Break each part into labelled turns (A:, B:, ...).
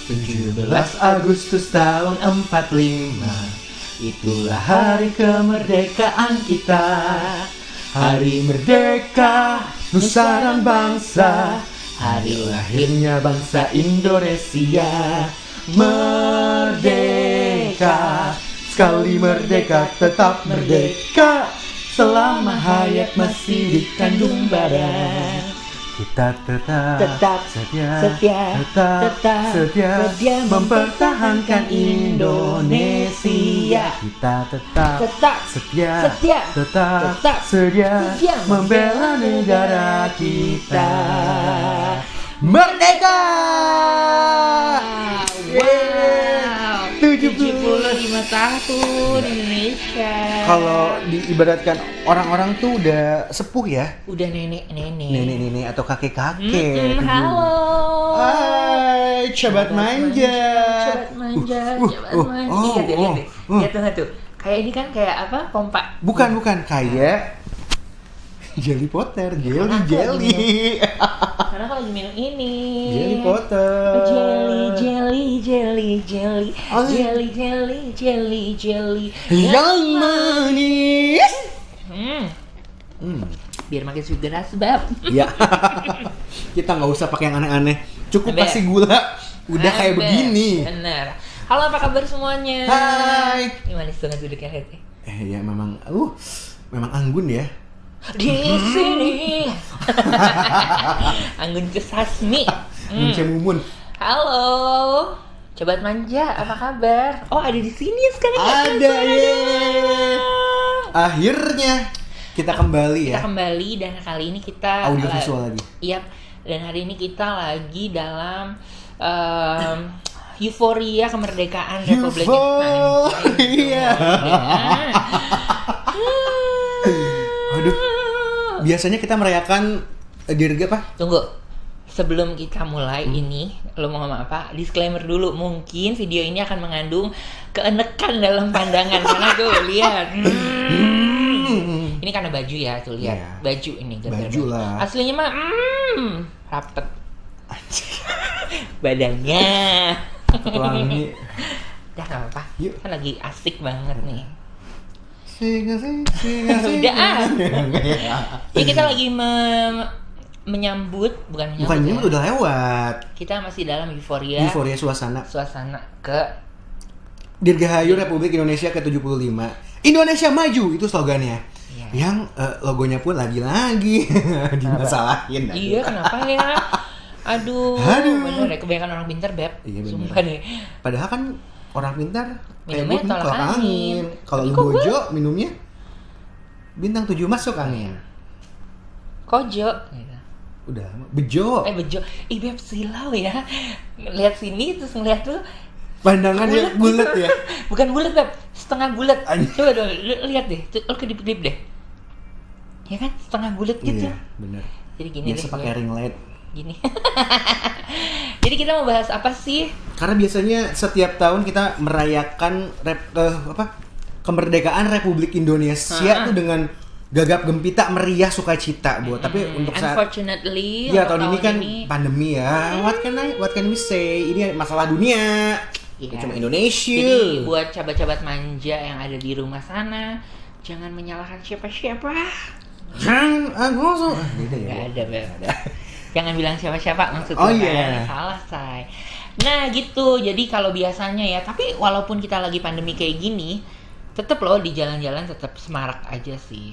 A: 17 Agustus tahun 45, itulah hari kemerdekaan kita. Hari merdeka, nusa dan bangsa, hari lahirnya bangsa Indonesia. Merdeka, sekali merdeka tetap merdeka, selama hayat masih dikandung badan. Kita tetap setia mempertahankan Indonesia. Kita tetap setia membela negara kita. Merdeka!
B: Wow, 75 tahun Indonesia.
A: Kalau diibaratkan orang-orang tuh udah sepuh ya.
B: Udah nenek
A: Nenek-nenek atau kakek-kakek.
B: Halo.
A: Hai, cobat manja.
B: Iya deh. Lihat tuh. Kayak ini kan kayak apa? Kompak.
A: Bukan kayak Jelly Potter, jelly.
B: Karena kalau lagi minum ini.
A: Jelly Potter.
B: Jelly.
A: Yang manis.
B: Biar makin segar sebab.
A: Ya. Kita nggak usah pakai yang aneh-aneh. Cukup kasih gula. Udah kayak begini.
B: Bener. Halo, apa kabar semuanya?
A: Hai.
B: Gimana sih duduknya Heti?
A: Ya memang anggun ya.
B: Di sini. Anggun Kesasmi.
A: Mumun.
B: Halo. Cobat manja, apa kabar? Oh, ada di sini sekarang.
A: Ada ya. Akhirnya kita kembali ya.
B: Kita kembali dan kali ini kita
A: audio visual lagi.
B: Iya. Dan hari ini kita lagi dalam euforia kemerdekaan Republik
A: Euforia. Aduh. Biasanya kita merayakan dirga apa?
B: Tunggu. Sebelum kita mulai ini, lo mau ngomong apa? Disclaimer dulu, mungkin video ini akan mengandung keenekan dalam pandangan. Karena tuh, lihat. Ini karena baju ya, tuh lihat.
A: Yeah.
B: Baju ini.
A: Baju lah.
B: Aslinya mah, rapet. Badannya.
A: Pelangi.
B: Udah gak apa-apa.
A: Yuk.
B: Kan lagi asik banget nih.
A: Singa.
B: Udah Ya kita lagi menyambut, bukan
A: menyambut udah lewat.
B: Kita masih dalam euforia
A: suasana
B: ke
A: Dirgahayu Republik Indonesia ke-75. Indonesia maju, itu slogannya.
B: Ya.
A: Yang logonya pun lagi-lagi dimasalahin.
B: Iya, kenapa ya? Aduh. Bener ya, kebanyakan orang pintar, Beb.
A: Iya, bener.
B: Sumpah deh.
A: Padahal kan orang pintar
B: Minumnya tolak angin.
A: Kalau lu bojo minumnya bintang 7 masuk angin.
B: Kojo gitu.
A: Udah, bejo.
B: Bejo. Beb silau ya. Lihat sini terus ngeliat tuh
A: pandangannya bulat ya.
B: Bukan bulat, Beb. Setengah bulat.
A: Anjir.
B: Coba dong, lihat deh. Lu kedip-kedip deh. Ya kan? Setengah bulat gitu.
A: Iya, bener.
B: Jadi gini
A: biasa
B: deh.
A: Pakai ring light.
B: Gini. Jadi kita mau bahas apa sih?
A: Karena biasanya setiap tahun kita merayakan kemerdekaan Republik Indonesia tuh dengan gagap gempita, meriah, sukacita, Bu. Tapi untuk saat
B: unfortunately
A: ya tahun ini kan pandemi ya. What can we say? Ini masalah dunia.
B: Yeah.
A: Cuma Indonesia.
B: Jadi buat cabat-cabat manja yang ada di rumah sana, jangan menyalahkan siapa-siapa.
A: Jangan beda ya.
B: Gak ada, Beb. Jangan bilang siapa-siapa maksudnya.
A: Oh iya.
B: Salah, say. Nah, gitu. Jadi kalau biasanya ya, tapi walaupun kita lagi pandemi kayak gini, tetep loh di jalan-jalan tetap semarak aja sih.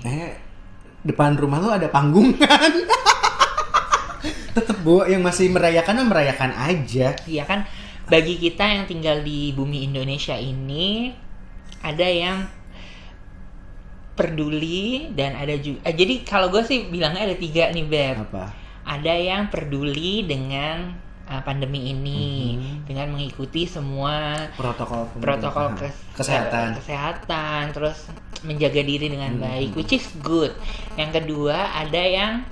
A: Depan rumah lo ada panggung kan? Tetep, Bu, yang masih merayakan aja.
B: Iya kan, bagi kita yang tinggal di bumi Indonesia ini, ada yang peduli dan ada juga. Jadi kalau gue sih bilangnya ada 3 nih, Beb.
A: Apa?
B: Ada yang peduli dengan pandemi ini, dengan mengikuti semua protokol kesehatan, terus menjaga diri dengan baik, which is good. Yang kedua, ada yang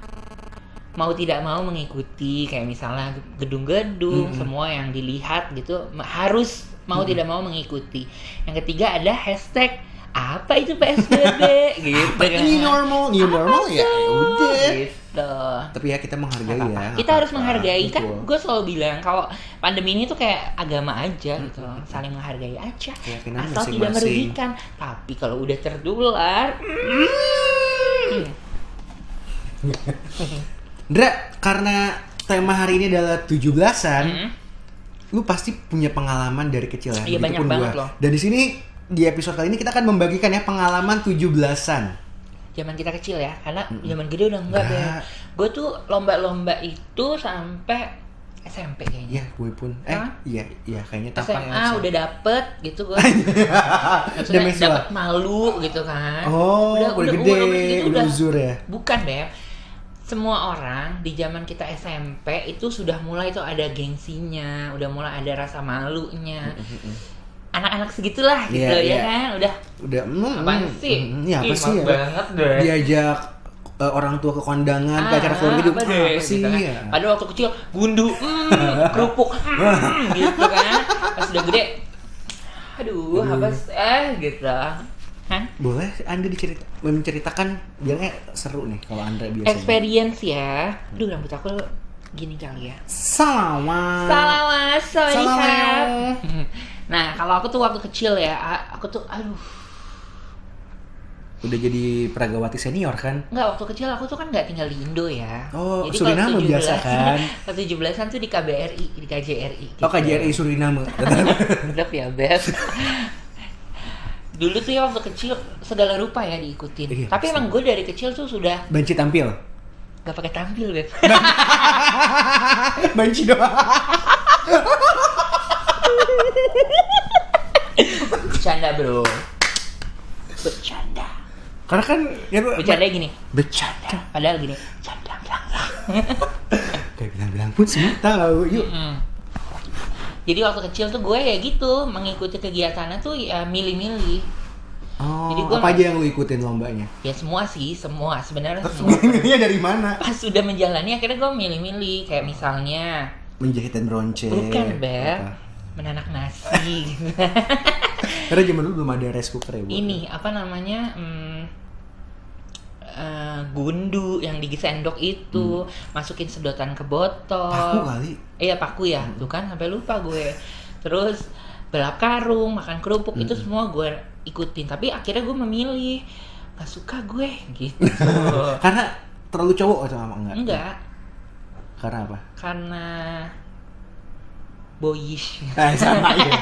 B: mau tidak mau mengikuti, kayak misalnya gedung-gedung, semua yang dilihat gitu harus mau tidak mau mengikuti. Yang ketiga ada hashtag apa itu PSBB gitu
A: kan. New normal ya udah
B: gitu.
A: Tapi ya kita menghargai ya.
B: Kita harus menghargai.
A: Betul.
B: Kan gue selalu bilang kalau pandemi ini tuh kayak agama aja gitu, saling menghargai aja. Asal tidak merugikan. Tapi kalau udah tertular,
A: Ndra, karena tema hari ini adalah 17-an, lu pasti punya pengalaman dari kecil ya.
B: Iya, banyak banget loh.
A: Dan di sini di episode kali ini kita akan membagikan ya pengalaman 17-an.
B: Zaman kita kecil ya, karena zaman gede udah enggak deh. Gue tuh lomba-lomba itu sampai SMP kayaknya.
A: Iya, gue pun. Iya kayaknya
B: SMA udah dapet gitu gue.
A: Maksudnya
B: dapet malu gitu kan.
A: Oh, udah gede, udah uzur ya.
B: Bukan deh. Semua orang di zaman kita SMP itu sudah mulai tuh ada gengsinya, udah mulai ada rasa malunya. Anak-anak segitulah gitu ya kan, udah apaan sih?
A: Apa sih ya?
B: Banget deh.
A: Diajak orang tua ke kondangan, ke acara keluarga juga apa sih?
B: Gitu kan.
A: Ya.
B: Padahal waktu kecil gundu, kerupuk, gitu kan. Pas udah gede, aduh apa gitu. Hah?
A: Boleh Anda menceritakan, biarnya seru nih kalau Anda biasanya.
B: Experience ya. Aduh, rambut aku gini kali ya.
A: Salamat.
B: Nah, kalau aku tuh waktu kecil ya, aku tuh
A: udah jadi peragawati senior kan?
B: Enggak, waktu kecil aku tuh kan nggak tinggal di Indo ya.
A: Oh,
B: jadi
A: Suriname biasa kan?
B: Kalau 17-an tuh di KBRI, di KJRI gitu.
A: Oh, KJRI Suriname.
B: Udah ya, Beb. Dulu tuh ya waktu kecil segala rupa ya diikutin.
A: Iya,
B: tapi emang gue dari kecil tuh sudah
A: banci tampil.
B: Gak pakai tampil, Beb.
A: Banci doang.
B: Bercanda, bro. Bercanda.
A: Karena kan ya
B: bercanda gini.
A: Bercanda.
B: Padahal gini. Canda.
A: Kayak bilang pun semua tahu. Yuk.
B: Jadi waktu kecil tuh gue ya gitu, mengikuti kegiatannya tuh ya milih-milih.
A: Oh,
B: jadi gue
A: apa aja yang lu ikutin lombanya?
B: Ya semua sebenarnya.
A: Milihnya dari mana?
B: Pas sudah menjalani akhirnya gue milih-milih, kayak misalnya
A: menjahit dan beronceng.
B: Bukan, Beb. Menanak nasi.
A: Karena zaman dulu belum ada rice cooker ya, Bu.
B: Ini apa namanya? Gundu yang di sendok itu, masukin sedotan ke botol.
A: Paku kali.
B: Iya, paku ya. Tuh kan sampai lupa gue. Terus balap karung, makan kerupuk, itu semua gue ikutin. Tapi akhirnya gue memilih, gak suka gue gitu.
A: Karena terlalu cowok atau apa enggak?
B: Enggak.
A: Karena apa?
B: Karena boyish.
A: Sama ya.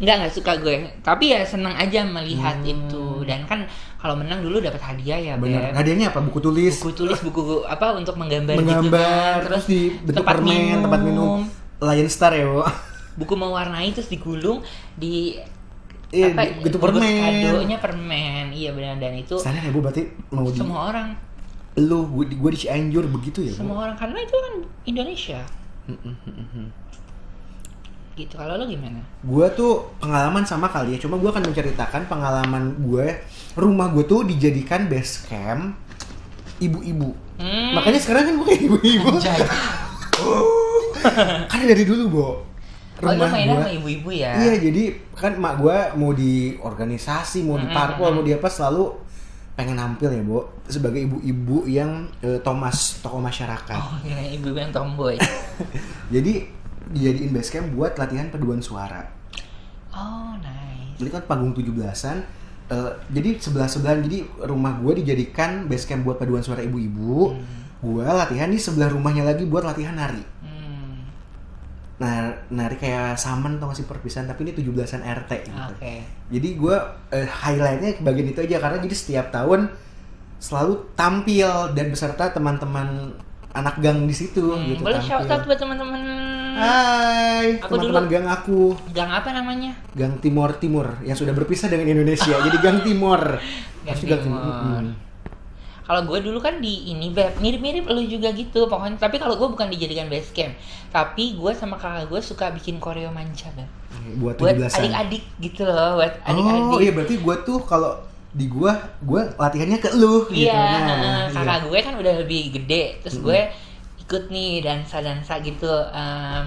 B: Enggak suka gue. Tapi ya senang aja melihat itu. Dan kan kalau menang dulu dapat hadiah ya,
A: Bener. Hadiahnya apa? Buku tulis,
B: buku apa untuk menggambar gitu
A: kan.
B: Terus
A: di bentuk permen, tempat minum. Lion Star ya, Bu.
B: Buku mewarnai terus digulung di
A: bentuk permen.
B: Kadonya permen. Iya benar, dan itu
A: sana ya, Bu, berarti mau
B: semua orang.
A: Gue di Cianjur begitu ya, Bu?
B: Semua orang, karena itu kan Indonesia. Gitu. Kalau lo gimana?
A: Gue tuh pengalaman sama kali ya, cuma gue akan menceritakan pengalaman gue. Rumah gue tuh dijadikan base camp ibu-ibu. Makanya sekarang kan gue kayak ibu-ibu. Karena dari dulu, Bo, rumah
B: gue sama ibu-ibu ya.
A: Iya, jadi kan mak gue mau di organisasi, mau di parpol, mau di apa, selalu pengen nampil ya, Bo, sebagai ibu-ibu yang tokoh masyarakat.
B: Oh, ibu-ibu yang tomboy.
A: Jadi dijadiin base camp buat latihan paduan suara.
B: Oh, nice.
A: Jadi kan panggung 17-an. Jadi sebelah-sebelahan. Jadi rumah gue dijadikan base camp buat paduan suara ibu-ibu. Gue latihan di sebelah rumahnya lagi buat latihan nari. Nah, nari kayak saman atau masih perpisahan, tapi ini 17-an RT gitu.
B: Okay.
A: Jadi gue highlightnya bagian itu aja, karena jadi setiap tahun selalu tampil dan beserta teman-teman anak gang di situ gitu.
B: Boleh shout out buat teman-teman.
A: Hai, teman-teman gang aku.
B: Gang apa namanya?
A: Gang Timur yang sudah berpisah dengan Indonesia. Jadi Gang Timur.
B: Gang Timur. Kalau gue dulu kan di ini, Beb, mirip-mirip lu juga gitu pokoknya. Tapi kalau gue bukan dijadikan base camp, tapi gue sama kakak gue suka bikin koreo manca, Beb.
A: Buat
B: adik-adik gitu loh, buat adik-adik.
A: Oh iya, berarti gue tuh kalau di gue latihannya ke lu gitu.
B: Iya, kakak gue kan udah lebih gede, terus gue ikut nih dansa gitu.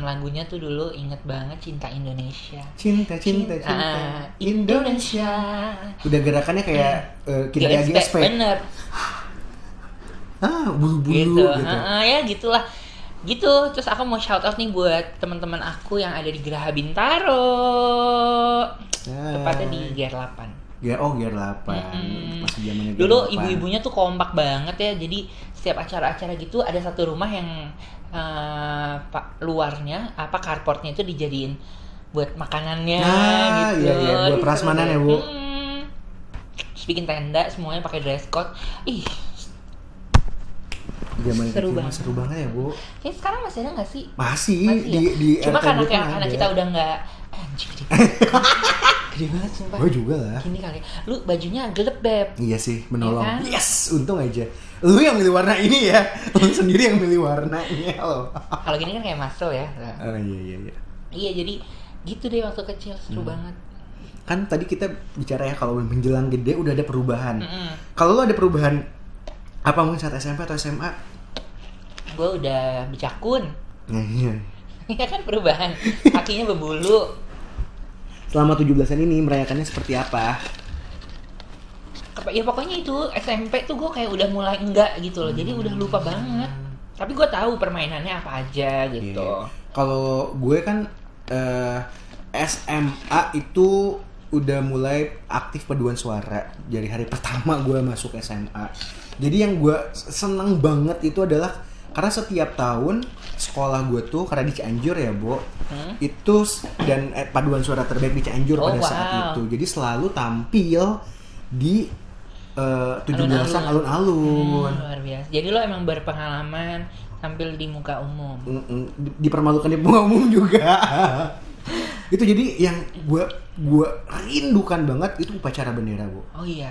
B: Lagunya tuh dulu inget banget, Cinta Indonesia.
A: Cinta Indonesia. Udah gerakannya kayak kita GSP.
B: Bener.
A: Bulu-bulu gitu.
B: Ya gitulah. Gitu. Terus aku mau shout out nih buat teman-teman aku yang ada di Geraha Bintaro. Tepatnya di GR8.
A: GR8. Masih zamannya GR8.
B: Dulu ibu-ibunya tuh kompak banget ya. Jadi setiap acara-acara gitu ada satu rumah yang luarnya carportnya itu dijadiin buat makanannya gitu.
A: Iya, buat prasmanan ya, Bu.
B: Terus bikin tenda semuanya pakai dress code.
A: Zaman seru banget ya, Bu.
B: Ya sekarang masih ada nggak sih?
A: Masih
B: ya?
A: di
B: Cuma
A: RT
B: karena kita udah nggak gede banget sumpah.
A: Gue juga lah.
B: Gini kali. Lu bajunya gelap, Beb.
A: Iya sih, menolong.
B: Ya kan?
A: Yes, untung aja. Lu yang milih warna ini ya. Lu sendiri yang milih warnanya loh.
B: Kalau gini kan kayak Masel ya.
A: Oh iya.
B: Iya, jadi gitu deh waktu kecil seru banget.
A: Kan tadi kita bicara ya kalau menjelang gede udah ada perubahan. Kalau lu ada perubahan apa mungkin saat SMP atau SMA?
B: Gue udah bercakun.
A: Iya.
B: Iya kan perubahan. Kakinya berbulu.
A: Selama 17-an ini merayakannya seperti apa?
B: Ya pokoknya itu SMP tuh gue kayak udah mulai enggak gitu loh. Jadi udah lupa banget. Tapi gue tahu permainannya apa aja gitu.
A: Yeah. Kalau gue kan SMA itu udah mulai aktif paduan suara dari hari pertama gue masuk SMA. Jadi yang gue seneng banget itu adalah karena setiap tahun sekolah gue tuh karena di Cianjur ya, Bo. Itu dan paduan suara terbaik di Cianjur pada saat itu. Jadi selalu tampil di 17-an alun-alun.
B: Luar biasa. Jadi lo emang berpengalaman tampil di muka umum.
A: Dipermalukan di muka umum juga. Itu jadi yang gue rindukan banget itu upacara bendera, Bu.
B: Oh iya.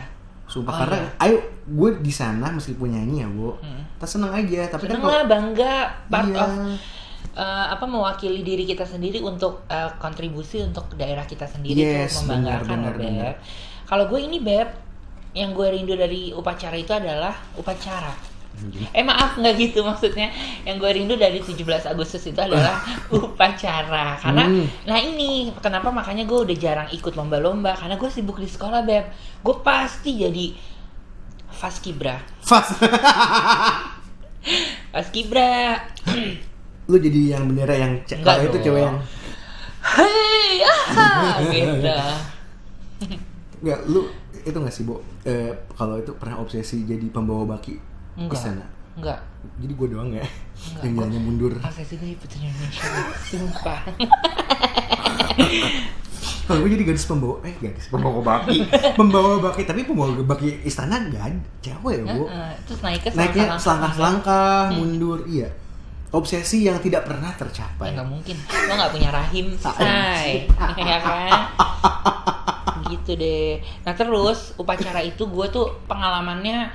A: Sumpah karena ayo gue di sana meskipun nyanyi ya, Bu. Kita seneng aja, tapi
B: seneng
A: kan
B: lah, bangga part of mewakili diri kita sendiri untuk kontribusi untuk daerah kita sendiri. Yes, itu membanggakan, Beb. Kalau gue ini, Beb, yang gue rindu dari upacara itu adalah upacara. Maaf, nggak gitu maksudnya. Yang gue rindu dari 17 Agustus itu adalah upacara. Karena, nah ini kenapa makanya gue udah jarang ikut lomba-lomba. Karena gue sibuk di sekolah, Beb. Gue pasti jadi Paskibra. Paskibra.
A: Lu jadi yang bendera yang kalau itu cewek yang
B: hei, gitu.
A: Enggak, lu itu nggak sih, Bu? Kalau itu pernah obsesi jadi pembawa baki di sana?
B: Enggak.
A: Jadi gue doang ya yang jalannya mundur.
B: Obsesi gue Putri Indonesia, sumpah.
A: Kalau gue jadi gadis pembawa baki, tapi pembawa baki istana gak cewek ya, Bu.
B: Terus
A: naiknya selangkah mundur, iya. Obsesi yang tidak pernah tercapai.
B: Ya nggak mungkin, lo nggak punya rahim, say. Ya kan? Gitu deh. Nah terus upacara itu gue tuh pengalamannya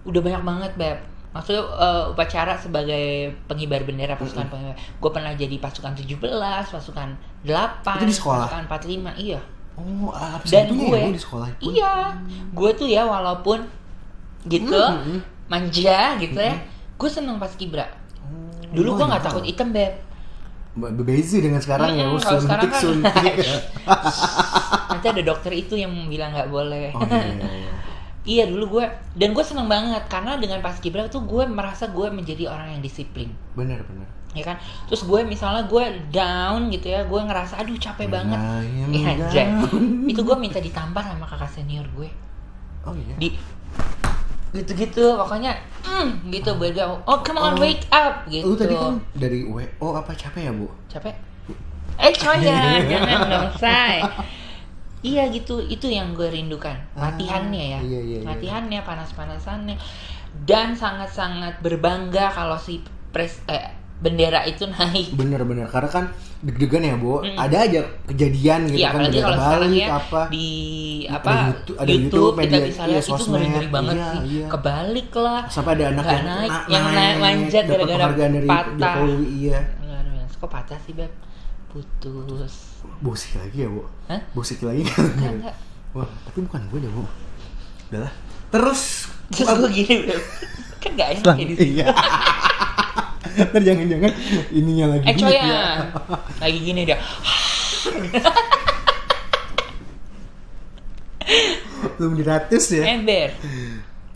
B: udah banyak banget, Beb. Maksudnya upacara sebagai pengibar bendera, pasukan pengibar. Gue pernah jadi pasukan 17, pasukan 8,
A: itu di sekolah?
B: pasukan 45, iya.
A: Oh,
B: dan gue
A: ya, di sekolah pun?
B: Iya, gue tuh ya walaupun gitu manja gitu ya, gue seneng Paskibra. Dulu gue nggak takut hitam, Beb.
A: Bezi dengan sekarang ya, suntik.
B: Nanti ada dokter itu yang bilang nggak boleh.
A: Oh, iya.
B: Iya dulu gue seneng banget karena dengan Paskibra tuh gue merasa gue menjadi orang yang disiplin.
A: Benar.
B: Ya kan, terus gue misalnya gue down gitu ya, gue ngerasa aduh capek banget. Itu gue minta ditampar sama kakak senior gue.
A: Oh iya.
B: Gitu pokoknya gitu beda. Oh come on, wake up gitu.
A: Lu tadi kan dari WO apa capek ya, Bu?
B: Capek? Coya, jangan dong, say. Iya gitu, itu yang gue rindukan. Latihannya ya.
A: Iya.
B: Latihannya, panas-panasannya. Dan sangat-sangat berbangga kalau si bendera itu naik.
A: Bener, karena kan deg-degan ya, Bu. Ada aja kejadian gitu
B: ya,
A: kan,
B: bendera
A: kalau
B: sekarang ya
A: apa
B: di
A: ada YouTube
B: kita bisa lihat itu ngeri banget sih.
A: Iya.
B: Kebalik lah.
A: Sampai ada anak
B: yang naik manjat gara-gara patah.
A: Iya.
B: Kok patah sih, Beb? Putus.
A: Bosik lagi ya, Bu?
B: Hah?
A: Bosik lagi?
B: Enggak.
A: Wah, tapi bukan gue deh, Bu. Udahlah. Terus
B: gue gini, Beb. Kan gak enak ya di sini.
A: Iya. Ntar jangan-jangan ininya lagi.
B: Coya. Lagi gini dia.
A: Belum diratus ya.
B: Ember.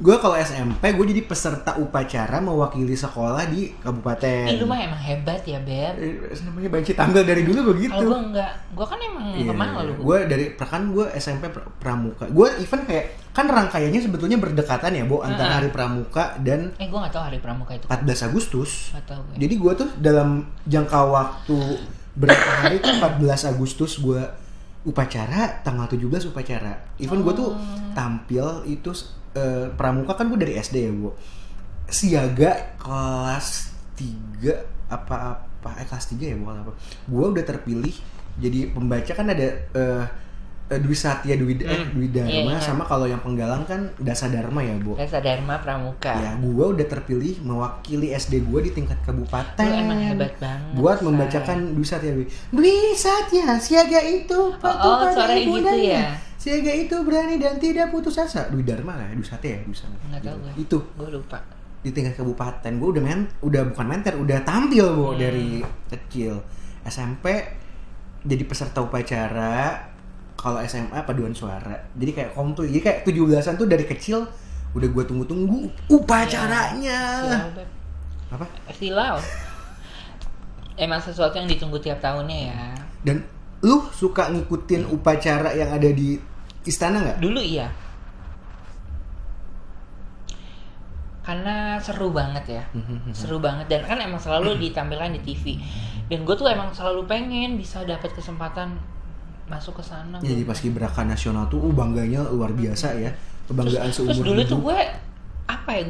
A: Gue kalau SMP gue jadi peserta upacara mewakili sekolah di kabupaten.
B: Lu mah emang hebat ya, Beb.
A: Namanya banci tampil dari dulu begitu.
B: Kalau gue enggak, gue kan emang pemalu.
A: Gue dari gue SMP pramuka. Gue even kayak kan rangkaiannya sebetulnya berdekatan ya, Bo, antara hari pramuka dan
B: gue nggak tahu hari pramuka itu
A: 14 Agustus.
B: Nggak tahu gue.
A: Jadi gue tuh dalam jangka waktu berapa hari tuh 14 Agustus gue upacara, tanggal 17 upacara. Even gue tuh tampil itu pramuka kan gue dari SD ya, Bu. Siaga kelas 3 kelas 3 ya, bukan apa. Gue udah terpilih jadi pembaca, kan ada Dwi Satya, Dwi Dharma, sama kalau yang penggalang kan Dasa Dharma ya, Bu.
B: Dasa Dharma Pramuka.
A: Ya, gue udah terpilih mewakili SD gue di tingkat kabupaten.
B: Lu emang hebat banget.
A: Buat membacakan Dwi Satya. Dwi Satya, siaga itu patuh pada ibundanya. Siaga itu berani dan tidak putus asa. Dwi Dharma lah, Dwi Satya ya,
B: nggak tahu gue.
A: Itu.
B: Gue lupa.
A: Di tingkat kabupaten gue udah bukan menter, udah tampil, Bu, dari kecil. SMP jadi peserta upacara. Kalau SMA paduan suara. Jadi kayak komplit. Jadi kayak 17-an tuh dari kecil udah gue tunggu-tunggu upacaranya.
B: Silau,
A: apa?
B: Silau. Emang sesuatu yang ditunggu tiap tahunnya ya.
A: Dan lu suka ngikutin upacara yang ada di istana nggak?
B: Dulu iya. Karena seru banget ya. Seru banget. Dan kan emang selalu ditampilkan di TV. Dan gue tuh emang selalu pengen bisa dapat kesempatan masuk ke sana.
A: Ya, jadi paskibraka nasional tuh bangganya luar biasa ya. Kebanggaan seumur hidup.
B: Terus dulu tuh gue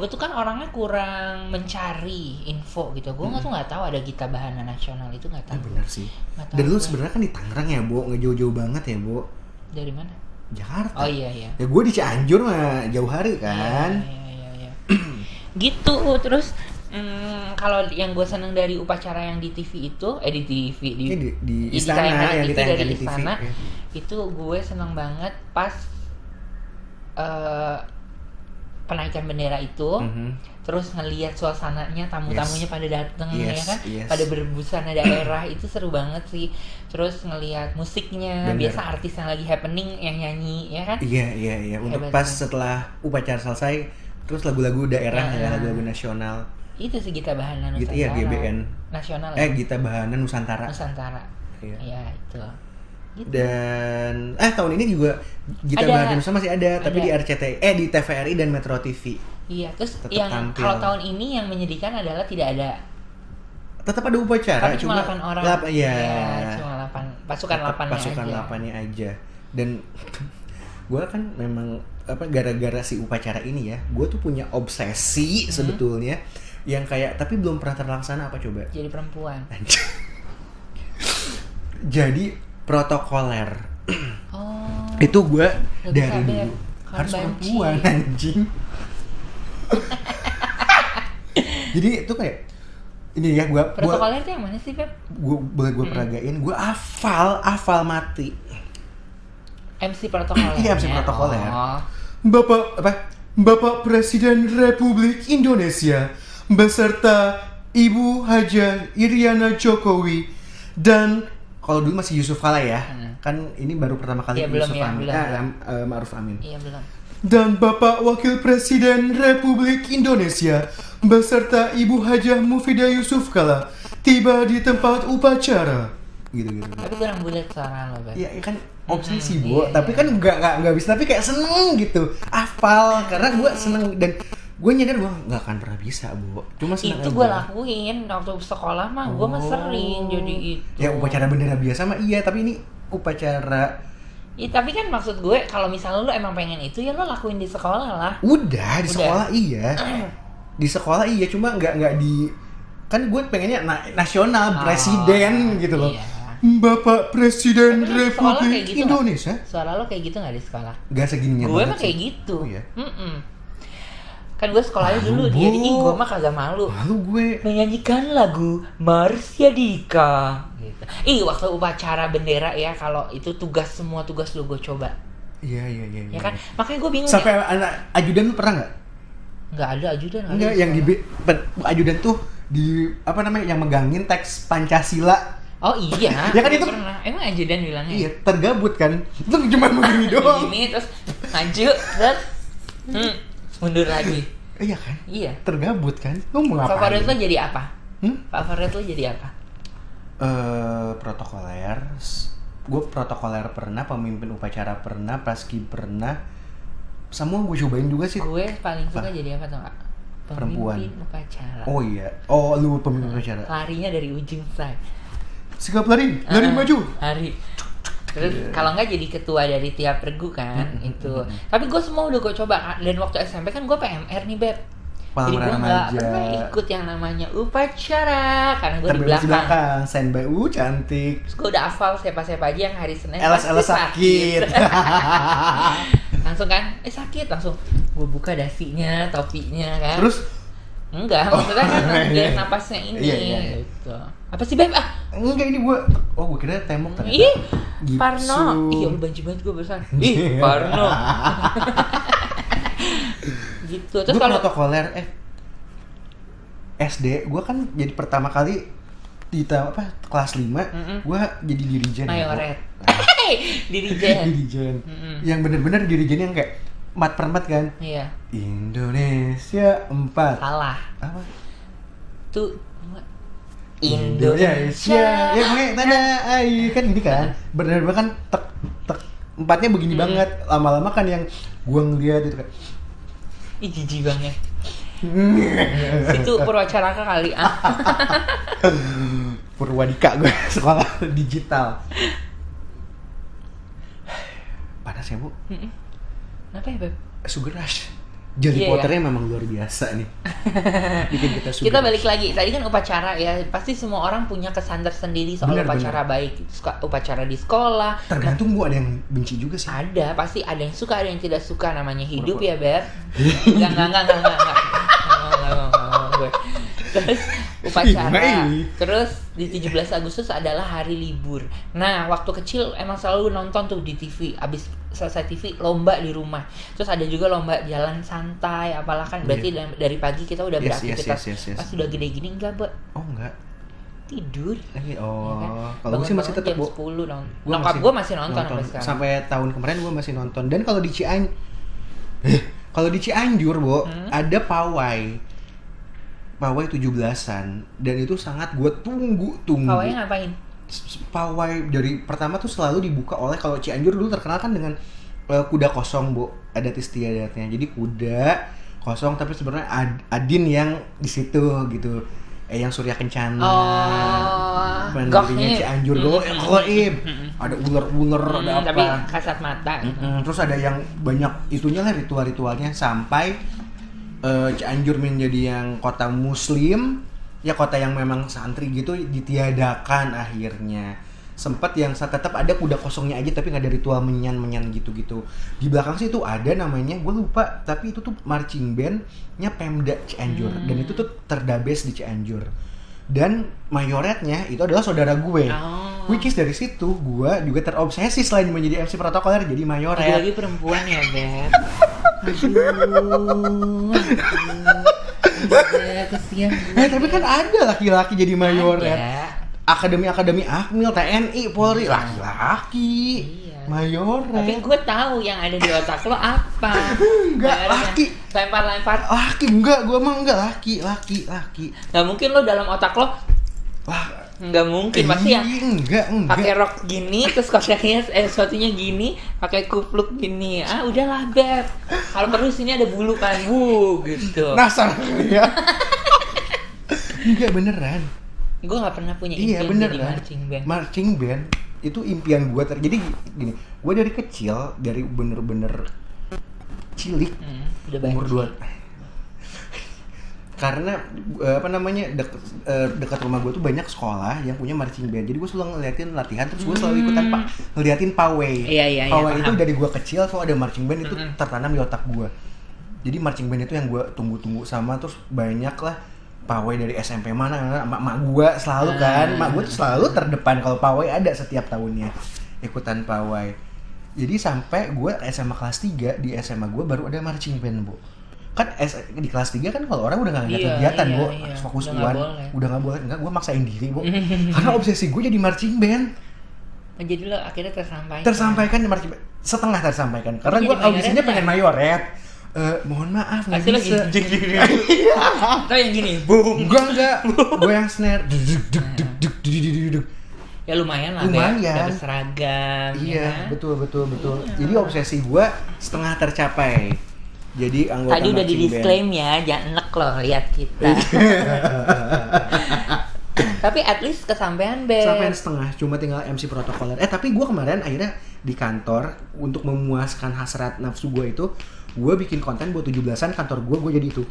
B: gue tuh kan orangnya kurang mencari info gitu. Gue nggak tahu ada Gita Bahana Nasional itu, nggak tahu.
A: Bener sih. Dan lu sebenarnya kan di Tangerang ya, Bo, nggak jauh-jauh banget ya, Bo.
B: Dari mana?
A: Jakarta.
B: Oh iya.
A: Ya gue di Cianjur mah jauh hari kan.
B: Iya. Gitu. Terus kalau yang gue seneng dari upacara yang di TV itu, di
A: istana yang ditayangkan
B: dari
A: di TV,
B: istana,
A: ya.
B: Itu gue seneng banget pas penaikan bendera itu, terus ngelihat suasananya, tamu-tamunya pada dateng, ya kan, pada berbusana daerah, itu seru banget sih. Terus ngelihat musiknya, biasa artis yang lagi happening yang nyanyi, ya kan?
A: Iya. Untuk pas setelah upacara selesai, terus lagu-lagu daerah ya, lagu-lagu nasional.
B: Itu sih Gita Bahana Nusantara.
A: Iya, GBN.
B: Nasional.
A: Gita Bahana Nusantara.
B: Iya, itu. Gitu.
A: Dan tahun ini juga Gita Bahana Nusantara masih ada, tapi di RCTI, di TVRI dan Metro TV.
B: Iya, terus
A: tetap
B: yang
A: tampil.
B: Kalau tahun ini yang menyedihkan adalah tidak ada.
A: Tetap ada upacara,
B: cuma 8 orang. Cuma 8 pasukan 8-nya
A: pasukan
B: aja.
A: 8-nya aja. Dan gue kan memang gara-gara si upacara ini ya, gue tuh punya obsesi sebetulnya yang kayak tapi belum pernah terlaksana. Apa coba?
B: Jadi perempuan.
A: Jadi protokoler. Itu gue dari dulu harus perempuan, anjing. Jadi itu kayak ini ya,
B: protokoler itu yang mana sih, Pep?
A: Gue peragain, gue hafal mati.
B: MC protokoler.
A: Iya, MC protokoler. Bapak Presiden Republik Indonesia beserta Ibu Haja Iriana Jokowi dan kalau dulu masih Yusuf Kala ya, kan ini baru pertama kali Yusuf Amin, Ma'ruf Amin.
B: Iya, belum.
A: Dan Bapak Wakil Presiden Republik Indonesia beserta Ibu Hajah Mufidah Yusuf Kala tiba di tempat upacara. Gitu.
B: Tapi kurang bulat suara lo, Bang.
A: Iya, kan obsesi, Bu. Tapi kan enggak bisa, tapi kayak seneng gitu. Hafal karena gue seneng dan gue nyadar gue nggak akan pernah bisa, Bu. Cuma seneng
B: itu gue lakuin waktu sekolah mah. Gue mah sering jadi itu.
A: Ya upacara bendera biasa mah iya, tapi ini upacara.
B: Ya, tapi kan maksud gue kalau misalnya lu emang pengen itu ya lu lakuin di sekolah lah.
A: Udah di sekolah iya. Di sekolah iya, cuma nggak di, kan gue pengennya nasional, presiden gitu loh. Iya. Bapak Presiden Republik gitu Indonesia.
B: Suara lo kayak gitu nggak di sekolah?
A: Gak segininya.
B: Gue mah kayak gitu.
A: Oh, iya?
B: Kan gue sekolahnya dulu dia, gue mah kagak malu.
A: Malu gue.
B: Menyanyikan lagu Marsya Dika. Gitu. Waktu upacara bendera ya, kalau itu semua tugas lu gue coba.
A: Iya.
B: Ya kan, makanya gue bingung.
A: Sampai anak ajudan lu pernah nggak?
B: Nggak ada ajudan.
A: Enggak, yang di ajudan tuh di apa namanya, yang megangin teks Pancasila.
B: Oh iya.
A: Ya kan itu
B: pernah. Emang ajudan bilangnya?
A: Iya, tergabut kan. Itu cuma begini doang.
B: Begini terus maju, terus mundur lagi.
A: Iya kan?
B: Iya.
A: Tergabut kan? Lu mau ngapain?
B: Favorit lo jadi apa? Favorit lo jadi apa?
A: Protokoler. Gue protokoler pernah, pemimpin upacara pernah, praski pernah. Semua gue cobain juga sih.
B: Gue paling suka jadi apa tau gak?
A: Perempuan.
B: Pemimpin upacara.
A: Oh iya. Oh lu pemimpin upacara.
B: Larinya dari ujung say.
A: Sigap lari maju.
B: Lari. Terus kalau nggak jadi ketua dari tiap regu kan itu. Tapi gue semua udah gue coba. Dan waktu SMP kan gue PMR nih Beb. Jadi gue nggak pernah ikut yang namanya upacara karena gue di belakang.
A: Standby cantik.
B: Terus gue udah hafal siapa-siapa aja yang hari Senin
A: pasti sakit.
B: Langsung kan, sakit langsung. Gue buka dasinya, topinya kan.
A: Terus?
B: Enggak, maksudnya kan ngeliat napasnya ini.
A: Iya.
B: Gitu. Apa sih Beb?
A: Enggak, ini gue. Oh gue kira tembok ternyata.
B: Ih, Parno. Iya lu banci banget gue besar. Ih, Parno. Gitu. Terus kalau
A: protokoler SD gue kan jadi pertama kali di kelas 5 gue jadi dirijen.
B: Mayoret. Dirijen.
A: Yang bener-bener dirijen yang kayak 4/4 kan?
B: Iya.
A: Indonesia 4.
B: Salah.
A: Apa?
B: Tuh Indonesia.
A: Ya gue tanda ai kan gini kan. Bener-bener kan tek 4-nya begini banget. Lama-lama kan yang gue ngeliat itu kan.
B: Ih jijik banget. Itu Purwacaraka kali
A: Purwadika gue sekolah digital. Panas ya Bu?
B: Kenapa ya Beb?
A: Sugar rush. Jadi Potternya memang luar biasa nih. Bikin kita sugar.
B: Kita balik lagi. Tadi kan upacara ya. Pasti semua orang punya kesan tersendiri soal upacara baik. Upacara di sekolah.
A: Tergantung Bu, ada yang benci juga sih.
B: Ada, pasti ada yang suka, ada yang tidak suka. Namanya hidup ya Beb. Enggak. Terus upacara. Terus di 17 Agustus adalah hari libur. Nah, waktu kecil emang selalu nonton tuh di TV. Abis selesai TV lomba di rumah. Terus ada juga lomba jalan santai apalah kan. Berarti dari pagi kita udah beraktivitas. Pas sudah gede gini enggak, Bu?
A: Oh, enggak.
B: Tidur.
A: Oh,
B: ya kan?
A: kalau gue sih masih tetap
B: jam 10 dong. Nyokap gue masih nonton sampai sekarang.
A: Sampai tahun kemarin gue masih nonton. Dan kalau di Cianjur, Bu, ada pawai 17-an dan itu sangat gue tunggu.
B: Pawai ngapain?
A: Pawai dari pertama tuh selalu dibuka oleh, kalau Cianjur dulu terkenal kan dengan kuda kosong Bu, adat istiadatnya. Jadi kuda kosong tapi sebenarnya Adin yang di situ gitu. Yang Surya Kencana. Pendirinya Cianjur goib. Ada ular-ular, ada apa.
B: Tapi kasat mata.
A: Terus ada yang banyak itunya lah, ritual-ritualnya sampai Cianjur menjadi yang kota muslim, ya kota yang memang santri gitu, ditiadakan akhirnya. Sempat yang tetap ada kuda kosongnya aja tapi nggak ada ritual menyan gitu-gitu. Di belakang sih itu ada namanya, gue lupa, tapi itu tuh marching bandnya Pemda Cianjur dan itu tuh terdabes di Cianjur. Dan mayoretnya itu adalah saudara gue. Which is dari situ gue juga terobsesi selain menjadi MC protokoler jadi mayoret.
B: Lagi perempuan ya, Beb. Kesian.
A: Tapi kan ada laki-laki jadi mayoret. Akademi Akmil, TNI, Polri, laki-laki. Iya. Mayoret.
B: Tapi gue tahu yang ada di otak lo apa.
A: Enggak, laki.
B: Lempar-lempar.
A: Laki, enggak, gue emang enggak laki.
B: Nggak mungkin lo dalam otak lo. Nggak mungkin, pasti yang
A: enggak.
B: Pakai rok gini, terus kosnya sepatunya gini, pakai kupluk gini. Udahlah Beb. Kalau perlu sini ada bulu kan, gitu.
A: Nasar ya. Enggak beneran.
B: Gue nggak pernah punya impian jadi
A: marching band itu impian gue. Jadi gini, gue dari kecil, dari bener-bener cilik, umur 2 karena dekat rumah gue tuh banyak sekolah yang punya marching band. Jadi gue selalu ngeliatin latihan, terus gue selalu ikutan ngeliatin pawai. Pawai itu dari gue kecil selalu ada marching band, itu tertanam di otak gue. Jadi marching band itu yang gue tunggu-tunggu sama. Terus banyak lah pawai dari SMP mana, mak gue selalu kan, mak gue tuh selalu terdepan kalau pawai ada setiap tahunnya, ikutan pawai. Jadi sampai gue SMA kelas 3, di SMA gue baru ada marching band, Bu. Kan di kelas 3 kan kalau orang udah gak ada kegiatan, Bu, fokus udah gak boleh. Enggak, gue maksain diri, Bu. Karena obsesi gue jadi marching band.
B: Jadi lo akhirnya tersampaikan
A: Tersampaikan di marching band, setengah tersampaikan. Karena gue audisinya pengen mayoret. Mohon maaf nggak
B: Pasti lagi
A: bisa.
B: Atau yang gini, boom.
A: Enggak. Gue yang snare. Duduk.
B: Ya lumayan lah,
A: Lumayan.
B: Dapet seragam.
A: Iya,
B: ya.
A: betul. Jadi obsesi gue setengah tercapai. Jadi anggota
B: Tadi udah di
A: marching band.
B: disclaim ya, jangan enek loh lihat kita. Tapi at least kesampean, Beb.
A: Sampai setengah, cuma tinggal MC protokoler. Tapi gue kemarin akhirnya di kantor untuk memuaskan hasrat nafsu gue itu, gue bikin konten buat 17-an kantor gue jadi itu.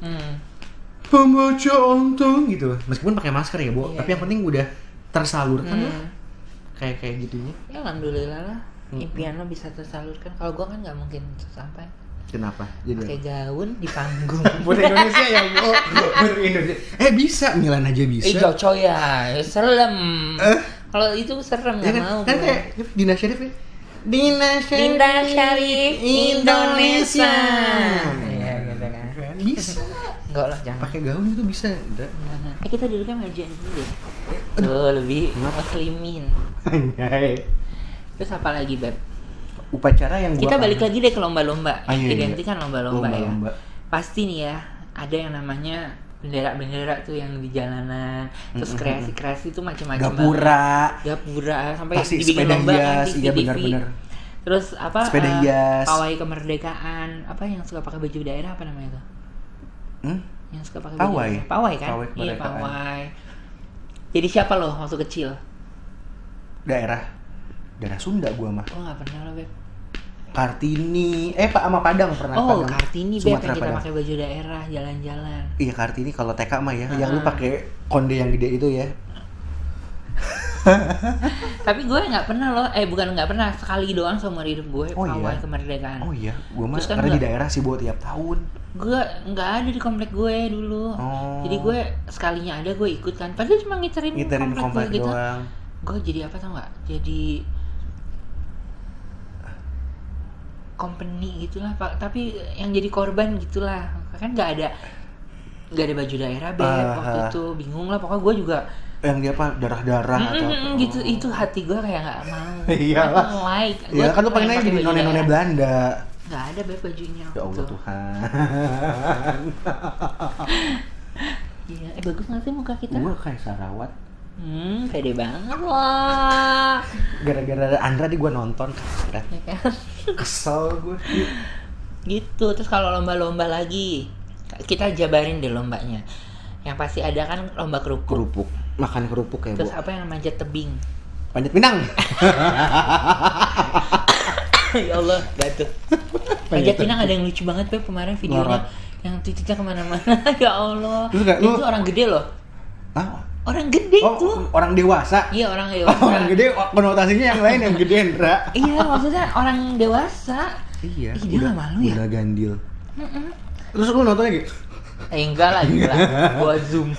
A: Pembaca ontong gitu. Meskipun pakai masker ya, Bu.
B: Iya.
A: Tapi yang penting udah tersalurkan lah. Kayak gitunya.
B: Ya alhamdulillah lah. Impian lo bisa tersalurkan. Kalau gue kan nggak mungkin sampai.
A: Kenapa? Jadi
B: Pakai gaun di panggung.
A: buat Indonesia ya, Bu. Buat Indonesia. Bisa, Milan aja bisa.
B: Coy ya, serem. Kalau itu serem
A: Ya
B: nggak
A: kan,
B: mau.
A: kan
B: gue.
A: kayak Dina Syarif ya. Dina
B: Syarif Indonesia. Iya gitu kan.
A: Bisa.
B: Enggak lah, jangan.
A: Pakai gaun itu bisa. Udah.
B: Kita duduknya majuan dulu deh. Tuh, lebih muslimin.
A: Anjay.
B: Terus apa lagi, Beb?
A: Upacara yang
B: Kita balik lagi deh ke lomba-lomba.
A: Ah, iya,
B: Identik kan lomba-lomba ya.
A: Lomba-lomba.
B: Pasti nih ya, ada yang namanya bendera-bendera tuh yang di jalanan. Terus kreasi-kreasi tuh macam-macam. Gapura sampai
A: pasti
B: dibikin
A: sepeda
B: lomba kan
A: hias,
B: di
A: iya
B: TV.
A: benar-benar.
B: Terus apa?
A: Sepeda hias.
B: Pawai kemerdekaan. Apa yang suka pakai baju daerah apa namanya tuh? Yang suka pakai baju
A: Pawai.
B: daerah. Pawai kan?
A: Pawai
B: Iya,
A: kemerdekaan.
B: pawai. Jadi siapa loh waktu kecil?
A: Daerah Sunda gua mah.
B: Oh, nggak pernah loh, Beb.
A: Kartini, Pak sama Padang pernah.
B: Oh,
A: Padang.
B: Kartini, Beb,
A: Sumatera,
B: yang kita
A: Padang.
B: pakai baju daerah, jalan-jalan.
A: Iya, Kartini kalau TK mah ya, yang lu pakai konde yang gede itu ya.
B: Tapi gue nggak pernah loh, bukan nggak pernah, sekali doang seumur hidup gue pawai kemerdekaan.
A: Oh iya, gua mah
B: Terus kan
A: karena di daerah sih buat tiap tahun.
B: Gue nggak ada di komplek gue dulu. Jadi gue sekalinya ada gue ikut kan, padahal cuma ngiterin
A: komplek
B: gue gitu.
A: doang.
B: Gue jadi apa tau nggak? Jadi company gitulah, Pak. Tapi yang jadi korban gitulah, kan nggak ada baju daerah, Beb, waktu itu bingung lah. Pokoknya gue juga
A: Yang dia apa darah-darah atau apa.
B: gitu, itu hati gue kayak nggak mau.
A: Iyalah.
B: Like.
A: Iya kan lu pengennya jadi none-none Belanda.
B: Nggak ada, Beb, bajunya.
A: Ya Allah
B: waktu itu.
A: Tuhan.
B: Iya, bagus nggak sih muka kita?
A: Gua kayak Sarawat.
B: Pede banget lah.
A: Gara-gara ada Andra di gua nonton.
B: Ya kan?
A: Kesel gue.
B: Gitu. Terus kalau lomba-lomba lagi, kita jabarin deh lombanya. Yang pasti ada kan lomba kerupuk.
A: Makan kerupuk ya, Bu.
B: Terus apa yang manjat tebing?
A: Panjat Pinang.
B: Ya Allah, batuk. Manjat pinang ada yang lucu banget, Beb, kemarin videonya. Yang titiknya kemana-mana. Ya Allah. Itu orang gede loh.
A: Ah,
B: orang gede tuh.
A: Orang dewasa.
B: Iya, orang dewasa.
A: Orang gede konotasinya yang lain yang gede, Ndra.
B: Iya, maksudnya orang dewasa.
A: Iya.
B: Ih, dia nggak malu ya?
A: Udah gandil. Terus lu nonton lagi?
B: Enggak lah, gila. Gua zoom.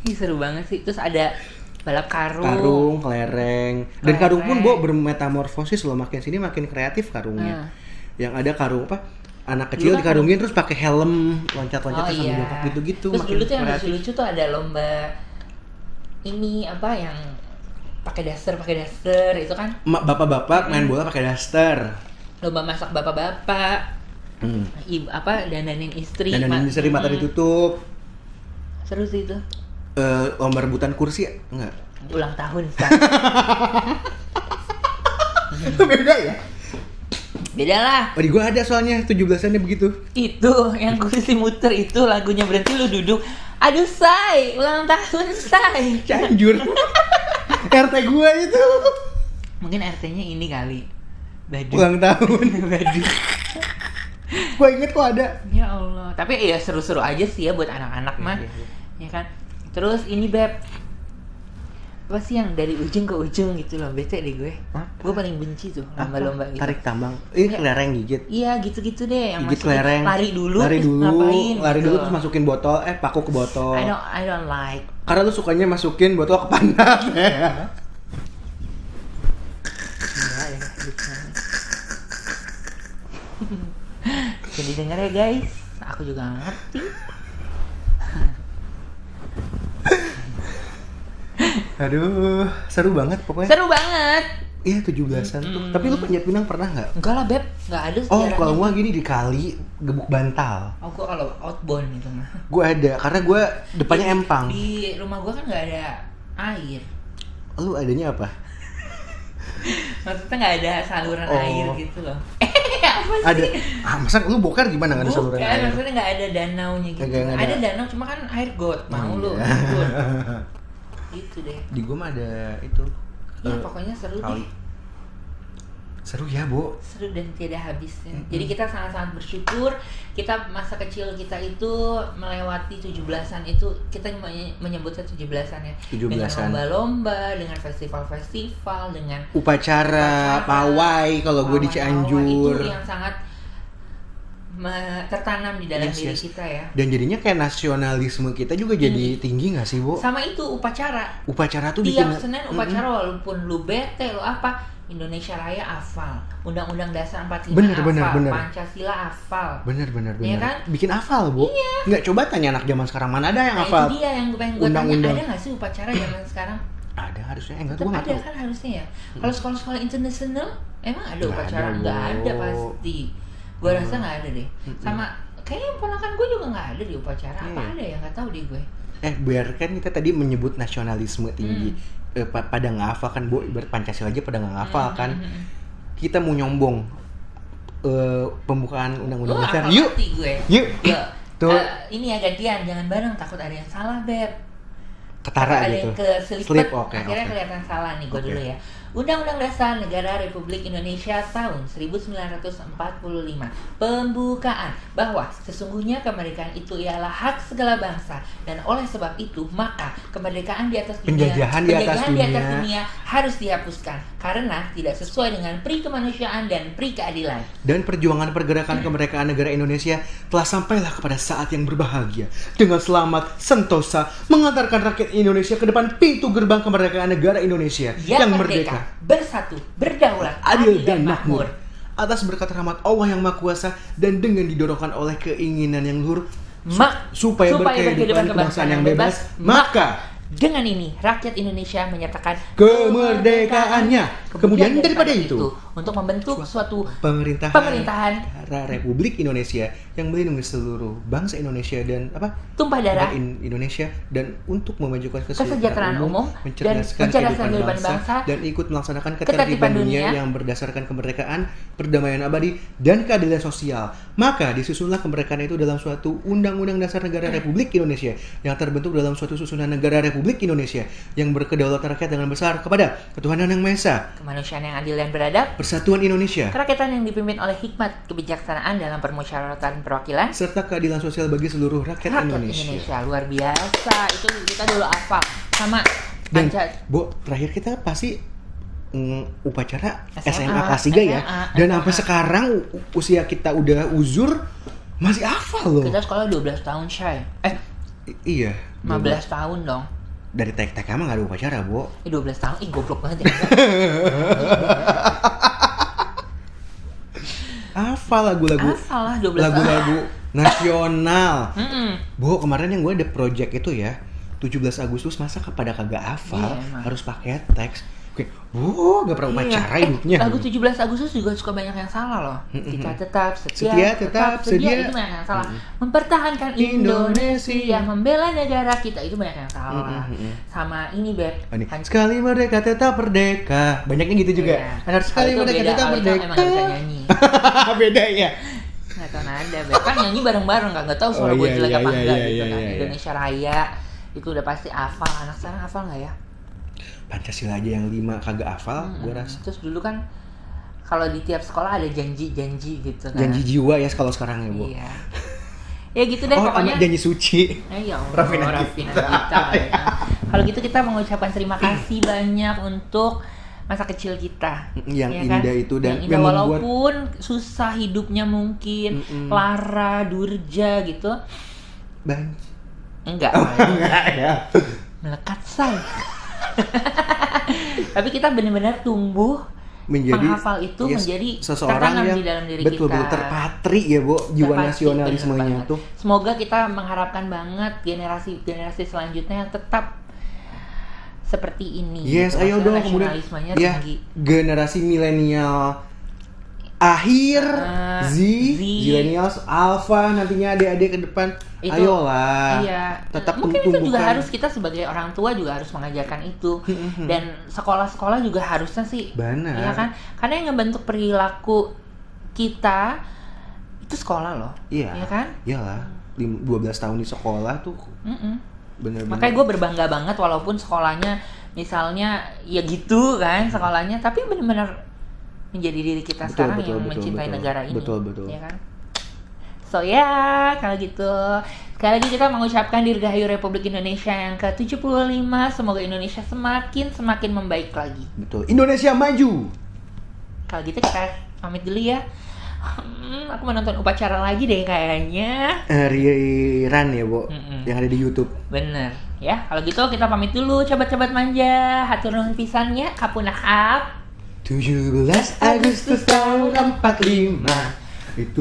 B: Ih, seru banget sih. Terus ada balap karung,
A: kelereng. Dan karung pun bermetamorfosis loh, makin sini makin kreatif karungnya. Yang ada karung apa? Anak kecil dikarungin terus pakai helm, loncat-loncat sambil jongkok gitu-gitu.
B: Terus dulu tuh yang lucu-lucu tuh ada lomba ini apa yang pakai daster itu kan?
A: Bapak-bapak main bola pakai daster.
B: Lomba masak bapak-bapak. Ibu apa dandanin istri.
A: Dandanin istri mata ditutup.
B: Seru sih itu.
A: Lomba rebutan kursi enggak?
B: Ulang tahun sekarang.
A: Beda ya?
B: Beda lah.
A: Oh, di gua ada soalnya 17-annya begitu.
B: Itu yang kursi muter itu lagunya berhenti lu duduk. Aduh, say, ulang tahun, say.
A: Cianjur. RT gua itu.
B: Mungkin RT-nya ini kali. Badut.
A: Ulang tahun.
B: Badut.
A: Gua inget kok ada.
B: Ya Allah. Tapi ya seru-seru aja sih ya buat anak-anak mah. Ya kan. Terus ini, Beb. Apa sih yang dari ujung ke ujung gitu loh, bete deh gue. Gue paling benci tuh lomba-lomba gitu.
A: Tarik tambang. Kelereng gigit.
B: Iya, gitu-gitu deh yang
A: Gigit kelereng.
B: lari dulu
A: Lari
B: gitu.
A: dulu terus masukin botol, paku ke botol.
B: I don't like.
A: Karena lu sukanya masukin botol ke pantat ya.
B: Jadi denger ya guys, aku juga gak ngerti.
A: Aduh, seru banget pokoknya.
B: Seru banget.
A: Iya 17-an tuh. Tapi lu Panjat Pinang pernah nggak?
B: Enggak lah Beb, nggak ada
A: Oh
B: sejarahnya.
A: kalau gua gini di kali gebuk bantal.
B: Oh gua kalau outbound itu mah.
A: Gua ada karena gua depannya empang.
B: Di rumah gua kan nggak ada air.
A: Lu adanya apa?
B: Maksudnya nggak ada saluran air gitu loh. Apa sih?
A: Ada. Masa lu bokar gimana nggak ada saluran
B: Bukan,
A: air?
B: maksudnya nggak ada danaunya gitu.
A: Kagak ada.
B: Ada danau cuma kan air got. Mau lu
A: Iya.
B: ribut. Gitu deh.
A: Di gua mah ada itu.
B: Ya pokoknya seru
A: kali.
B: deh.
A: Seru ya, Bu.
B: Seru dan tiada habisnya. Jadi kita sangat-sangat bersyukur kita masa kecil kita itu melewati 17-an itu, kita menyebutnya 17-an ya.
A: 17-an.
B: Dengan lomba-lomba, dengan festival-festival, dengan
A: Upacara pawai kalau gue di Cianjur.
B: itu yang sangat tertanam di dalam diri
A: Yes.
B: kita ya.
A: Dan jadinya kayak nasionalisme kita juga jadi tinggi nggak sih, Bu?
B: Sama itu upacara.
A: Upacara tuh
B: Tiap
A: bikin
B: Senin upacara walaupun lu bete lu apa, Indonesia Raya hafal, Undang-Undang Dasar 45
A: Bener,
B: hafal,
A: bener.
B: Pancasila hafal.
A: Bener.
B: Iya kan?
A: Bikin hafal, Bu.
B: Iya.
A: Nggak, coba tanya anak zaman sekarang mana ada yang
B: Nah
A: hafal.
B: itu dia yang gue pengen gue tanya,
A: Undang-undang.
B: ada nggak sih upacara zaman sekarang?
A: Ada harusnya, enggak
B: Tetap
A: tuh nggak
B: ada
A: tahu.
B: kan harusnya ya. Kalau sekolah-sekolah internasional emang ada
A: Nggak
B: upacara?
A: ada,
B: Nggak
A: Bu.
B: ada pasti. Gue rasa nggak ada deh. Sama kayaknya ponakan gue juga nggak ada di upacara. Apa ada ya? Nggak tahu deh gue.
A: Biarkan kita tadi menyebut nasionalisme tinggi. Pada nggak hafal kan, Bu, ibarat Pancasila aja pada nggak hafal kan. Kita mau nyombong pembukaan undang-undang dasar.
B: Apa
A: Yuk.
B: mati gue.
A: Yuk. Tuh.
B: Ini ya gantian, jangan bareng, takut ada yang salah Beb.
A: Ketara
B: Ada
A: gitu.
B: yang keselipet,
A: Oke,
B: akhirnya
A: oke.
B: kelihatan salah nih. Gue
A: Oke.
B: dulu ya. Undang-Undang Dasar Negara Republik Indonesia tahun 1945. Pembukaan bahwa sesungguhnya kemerdekaan itu ialah hak segala bangsa, dan oleh sebab itu maka kemerdekaan di atas dunia,
A: Penjajahan di atas
B: dunia harus dihapuskan karena tidak sesuai dengan pri kemanusiaan dan pri keadilan.
A: Dan perjuangan pergerakan kemerdekaan negara Indonesia telah sampailah kepada saat yang berbahagia. Dengan selamat, sentosa, mengantarkan rakyat Indonesia ke depan pintu gerbang kemerdekaan negara Indonesia yang merdeka,
B: bersatu, berdaulat,
A: adil dan makmur. Atas berkat rahmat Allah yang Maha Kuasa dan dengan didorongkan oleh keinginan yang luhur supaya berkehidupan kebangsaan yang bebas, maka
B: dengan ini rakyat Indonesia menyatakan
A: kemerdekaannya. Kemudian daripada itu,
B: untuk membentuk suatu
A: pemerintahan
B: pemerintahan
A: Republik Indonesia yang melindungi seluruh bangsa Indonesia dan
B: tumpah darah
A: Indonesia, dan untuk memajukan
B: kesejahteraan umum dan
A: mencerdaskan kehidupan bangsa dan ikut melaksanakan ketertiban dunia yang berdasarkan kemerdekaan, perdamaian abadi dan keadilan sosial. Maka disusunlah kemerdekaan itu dalam suatu Undang-Undang Dasar Negara Republik Indonesia yang terbentuk dalam suatu susunan negara Republik Indonesia yang berkedaulatan rakyat dengan besar kepada ketuhanan yang Maha Esa,
B: kemanusiaan yang adil dan beradab,
A: persatuan Indonesia,
B: kerakyatan yang dipimpin oleh hikmat kebijaksanaan dalam permusyawaratan perwakilan,
A: serta keadilan sosial bagi seluruh rakyat Indonesia.
B: Luar biasa. Itu kita dulu hafal sama
A: Dan Bu, terakhir kita pasti upacara SMA kelas 3 ya. Dan sampai sekarang usia kita udah uzur masih hafal loh.
B: Kita sekolah 12 tahun, Shay.
A: Iya.
B: 15 tahun dong.
A: Dari TK emang gak ada upacara, Bu.
B: 12 tahun, goblok banget ya.
A: Hafal lagu-lagu.
B: Hafal lah 12
A: Lagu-lagu nasional.
B: tahun.
A: Bu, kemarin yang gue ada project itu ya, 17 Agustus masa pada kagak hafal,
B: Iya,
A: harus pakai teks. Oke, Bu, gak pernah upacara hidupnya.
B: Lagu 17 Agustus juga suka banyak yang salah loh. Kita tetap setia,
A: sedia.
B: Itu banyak yang salah. Mempertahankan Indonesia, membela negara kita, itu banyak yang salah. Sama ini Beb.
A: Sekali merdeka tetap merdeka. Banyaknya gitu juga.
B: Iya.
A: Sekali merdeka tetap merdeka.
B: Emang gak bisa nyanyi.
A: Beda ya.
B: Gak tau nada Beb. Kan nyanyi bareng-bareng, gak tau suara gue jelek apa enggak gitu kan. Indonesia Raya itu udah pasti hafal. Anak sekarang hafal gak ya?
A: Pancasila aja yang 5 kagak hafal, gue rasa.
B: Terus dulu kan kalau di tiap sekolah ada janji-janji gitu kan.
A: Janji jiwa ya kalau sekarang ya, Bu.
B: Iya. Ya gitu deh pokoknya.
A: Janji suci.
B: Ya
A: Raffina
B: kita. Kalau gitu kita mengucapkan terima kasih banyak untuk masa kecil kita.
A: Yang
B: ya
A: indah
B: kan?
A: itu dan
B: yang indah, walaupun susah hidupnya mungkin, lara, durja gitu. Enggak
A: ya.
B: Melekat say. Tapi kita benar-benar tumbuh menjadi menghafal itu menjadi
A: seseorang yang
B: di dalam diri
A: betul-betul
B: kita.
A: terpatri ya, Bu, jiwa nasionalismenya tuh.
B: Semoga kita mengharapkan banget generasi selanjutnya yang tetap seperti ini.
A: Yes,
B: gitu.
A: ayo dong kemudian
B: Nasionalismenya
A: ya
B: tinggi.
A: generasi milenial akhir, Z, Zillennials, Alpha nantinya adik-adik ke depan.
B: Itu,
A: ayolah.
B: Iya.
A: Tetap
B: mungkin itu juga
A: tumbuhkan.
B: harus kita sebagai orang tua juga harus mengajarkan itu. Dan sekolah-sekolah juga harusnya sih.
A: Benar.
B: Iya kan? Karena yang ngebentuk perilaku kita itu sekolah loh.
A: Iya.
B: Iya kan?
A: Iyalah. 12 tahun di sekolah tuh. Bener-bener.
B: Makanya gue berbangga banget walaupun sekolahnya misalnya ya gitu kan sekolahnya, tapi benar-benar menjadi diri kita sekarang yang mencintai negara ini.
A: Betul.
B: Ya kan? So ya, kalau gitu sekali lagi kita mengucapkan Dirgahayu Republik Indonesia yang ke-75. Semoga Indonesia semakin membaik lagi.
A: Betul. Indonesia maju.
B: Kalau gitu kita pamit dulu ya. Aku mau nonton upacara lagi deh kayaknya.
A: Riran ya, Bo. Yang ada di YouTube.
B: Bener. Ya, kalau gitu kita pamit dulu. Cobat-cobat manja. Hatur nuhun pisannya. Kapunahap.
A: 17 Agustus tahun 45 itu